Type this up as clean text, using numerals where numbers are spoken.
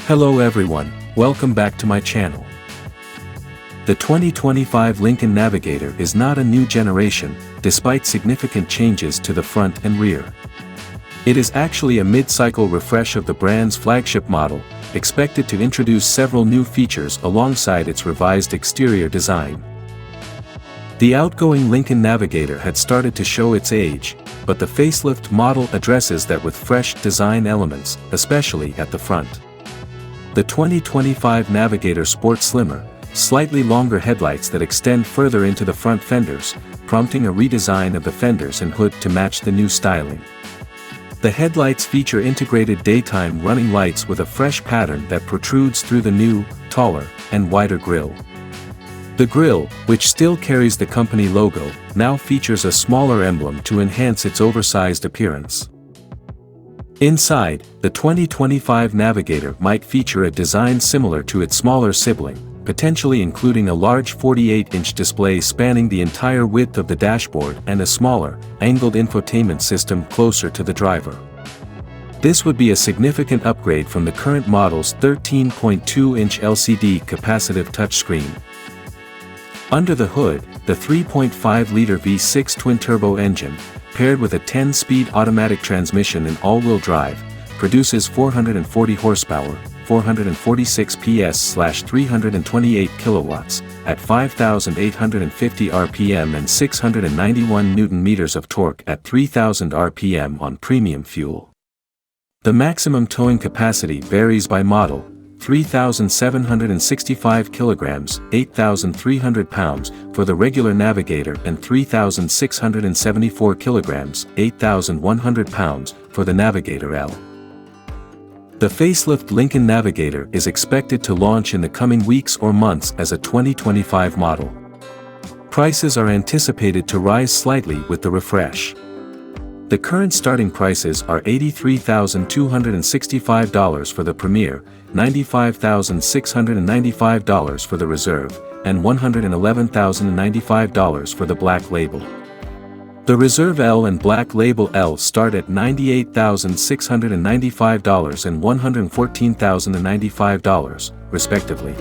Hello everyone, welcome back to my channel. The 2025 Lincoln Navigator is not a new generation, despite significant changes to the front and rear. It is actually a mid-cycle refresh of the brand's flagship model, expected to introduce several new features alongside its revised exterior design. The outgoing Lincoln Navigator had started to show its age, but the facelift model addresses that with fresh design elements, especially at the front. The 2025 Navigator sports slimmer, slightly longer headlights that extend further into the front fenders, prompting a redesign of the fenders and hood to match the new styling. The headlights feature integrated daytime running lights with a fresh pattern that protrudes through the new, taller, and wider grille. The grille, which still carries the company logo, now features a smaller emblem to enhance its oversized appearance. Inside, the 2025 Navigator might feature a design similar to its smaller sibling, potentially including a large 48-inch display spanning the entire width of the dashboard and a smaller, angled infotainment system closer to the driver. This would be a significant upgrade from the current model's 13.2-inch LCD capacitive touchscreen. Under the hood, the 3.5-liter V6 twin-turbo engine, paired with a 10-speed automatic transmission in all-wheel drive, produces 440 horsepower, 446 PS/328 kilowatts, at 5,850 RPM and 691 Nm of torque at 3,000 RPM on premium fuel. The maximum towing capacity varies by model: 3,765 kilograms, 8,300 pounds, for the regular Navigator and 3,674 kilograms, 8,100 pounds, for the Navigator L. The facelift Lincoln Navigator is expected to launch in the coming weeks or months as a 2025 model. Prices are anticipated to rise slightly with the refresh. The current starting prices are $83,265 for the Premier, $95,695 for the Reserve, and $111,095 for the Black Label. The Reserve L and Black Label L start at $98,695 and $114,095, respectively.